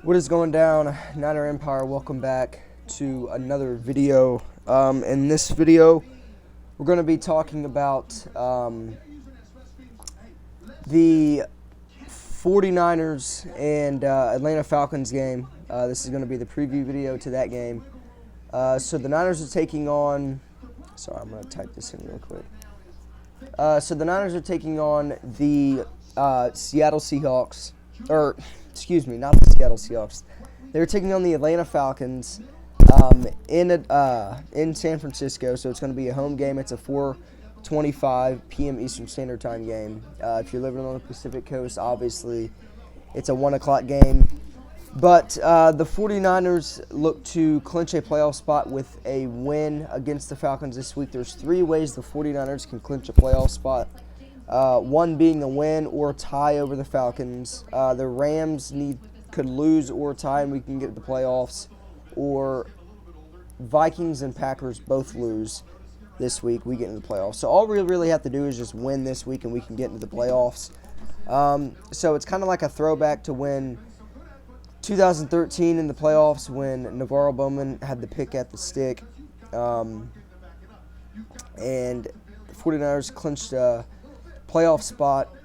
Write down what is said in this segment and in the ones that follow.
What is going down, Niner Empire? Welcome back to another video. In this video, we're going to be talking about the 49ers and Atlanta Falcons game. This is going to be the preview video to that game. So the Niners are taking on... Sorry, I'm going to type this in real quick. So the Niners are taking on the Seattle Seahawks. Excuse me, not the Seattle Seahawks. They're taking on the Atlanta Falcons in San Francisco. So it's going to be a home game. It's a 4:25 p.m. Eastern Standard Time game. If you're living on the Pacific Coast, obviously it's a 1 o'clock game. But the 49ers look to clinch a playoff spot with a win against the Falcons this week. There's three ways the 49ers can clinch a playoff spot. One being a win or tie over the Falcons. The Rams could lose or tie and we can get to the playoffs. Or Vikings and Packers both lose this week, we get into the playoffs. So all we really have to do is just win this week and we can get into the playoffs. So it's kind of like a throwback to when 2013 in the playoffs when Navarro Bowman had the pick at the stick. And the 49ers clinched a playoff spot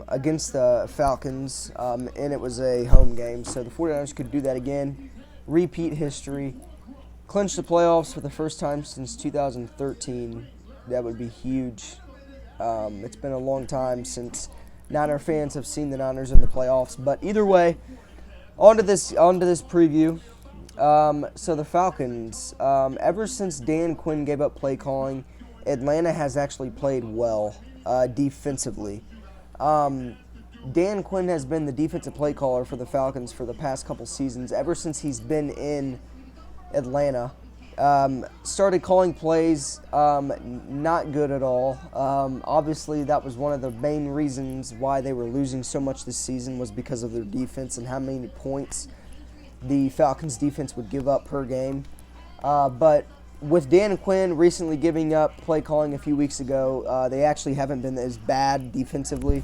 against the Falcons, and it was a home game. So the 49ers could do that again, repeat history, clinch the playoffs for the first time since 2013. That would be huge. It's been a long time since Niner fans have seen the Niners in the playoffs. But either way, on to this preview. So the Falcons, ever since Dan Quinn gave up play calling, Atlanta has actually played well defensively. Dan Quinn has been the defensive play caller for the Falcons for the past couple seasons, ever since he's been in Atlanta. Started calling plays not good at all. Obviously, that was one of the main reasons why they were losing so much this season was because of their defense and how many points the Falcons defense would give up per game. But with Dan Quinn recently giving up play calling a few weeks ago, they actually haven't been as bad defensively.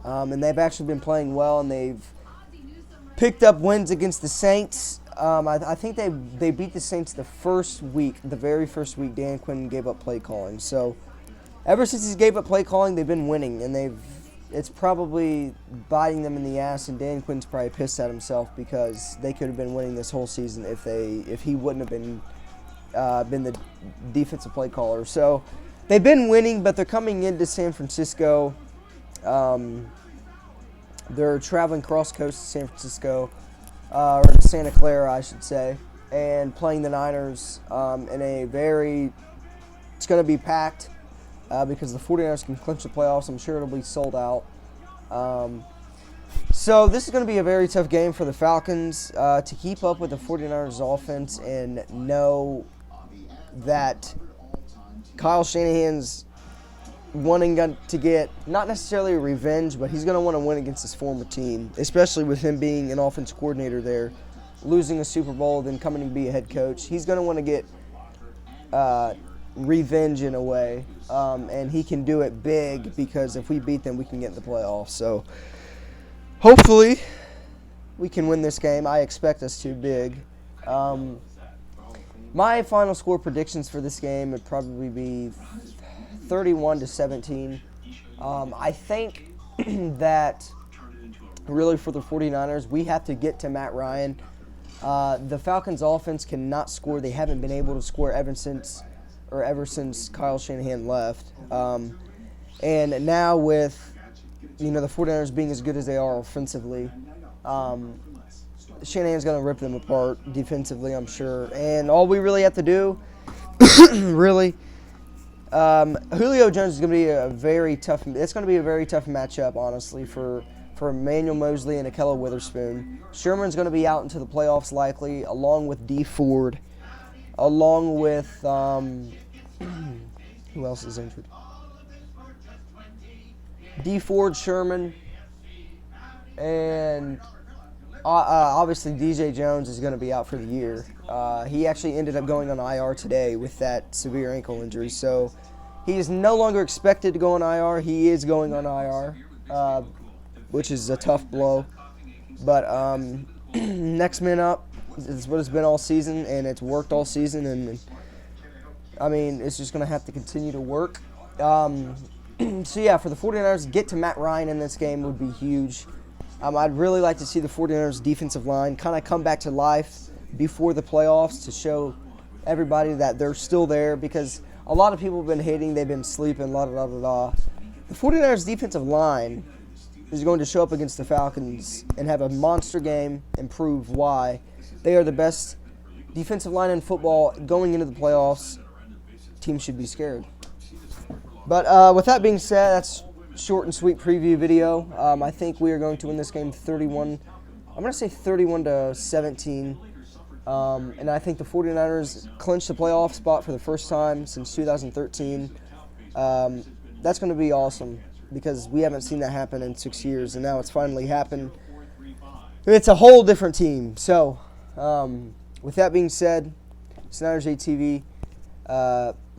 And they've actually been playing well, and they've picked up wins against the Saints. I think they beat the Saints the very first week Dan Quinn gave up play calling. So ever since he gave up play calling, they've been winning, and it's probably biting them in the ass, and Dan Quinn's probably pissed at himself because they could have been winning this whole season if he wouldn't have been the defensive play caller. So they've been winning, but they're coming into San Francisco. They're traveling cross coast to San Francisco, or to Santa Clara, I should say, and playing the Niners it's going to be packed because the 49ers can clinch the playoffs. I'm sure it'll be sold out. So this is going to be a very tough game for the Falcons to keep up with the 49ers offense and know that Kyle Shanahan's wanting to get, not necessarily revenge, but he's going to want to win against his former team, especially with him being an offensive coordinator there, losing a Super Bowl, then coming to be a head coach. He's going to want to get revenge in a way, and he can do it big because if we beat them, we can get in the playoffs. So hopefully we can win this game. I expect us to big. My final score predictions for this game would probably be 31-17. I think that really for the 49ers, we have to get to Matt Ryan. The Falcons offense cannot score. They haven't been able to score ever since Kyle Shanahan left. And now with the 49ers being as good as they are offensively, Shanahan's going to rip them apart defensively, I'm sure. And all we really have to do, really, Julio Jones is going to be it's going to be a very tough matchup, honestly, for Emmanuel Mosley and Ahkello Witherspoon. Sherman's going to be out into the playoffs likely, along with D. Ford, along with, who else is injured? D. Ford, Sherman, and obviously DJ Jones is going to be out for the year. He actually ended up going on IR today with that severe ankle injury, so he is no longer expected to go on IR. He is going on IR, which is a tough blow. But next man up is what it's been all season, and it's worked all season, and I mean, it's just going to have to continue to work. So, yeah, for the 49ers, to get to Matt Ryan in this game would be huge. I'd really like to see the 49ers defensive line kind of come back to life before the playoffs to show everybody that they're still there, because a lot of people have been hating, they've been sleeping, la-da-da-da-da. The 49ers defensive line is going to show up against the Falcons and have a monster game and prove why they are the best defensive line in football going into the playoffs. Teams should be scared. But with that being said, that's short and sweet preview video. I think we are going to win this game 31. I'm going to say 31-17. And I think the 49ers clinch the playoff spot for the first time since 2013. That's going to be awesome because we haven't seen that happen in 6 years, and now it's finally happened. It's a whole different team. So, with that being said, Niners ATV.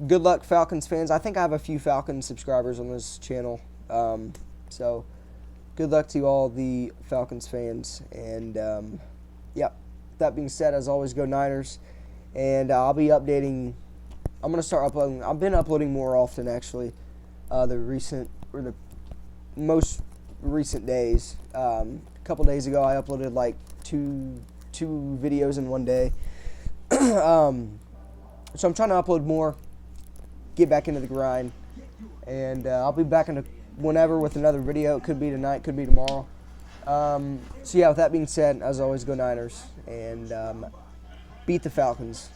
Good luck, Falcons fans. I think I have a few Falcons subscribers on this channel. So, good luck to all the Falcons fans. And, yeah, that being said, as always, go Niners. And I'll be updating. I'm going to start uploading. I've been uploading more often, actually, the most recent days. A couple days ago, I uploaded like two videos in one day. So I'm trying to upload more, get back into the grind, and I'll be back into whenever with another video. It could be tonight, could be tomorrow. So yeah, with that being said, as always, go Niners and beat the Falcons.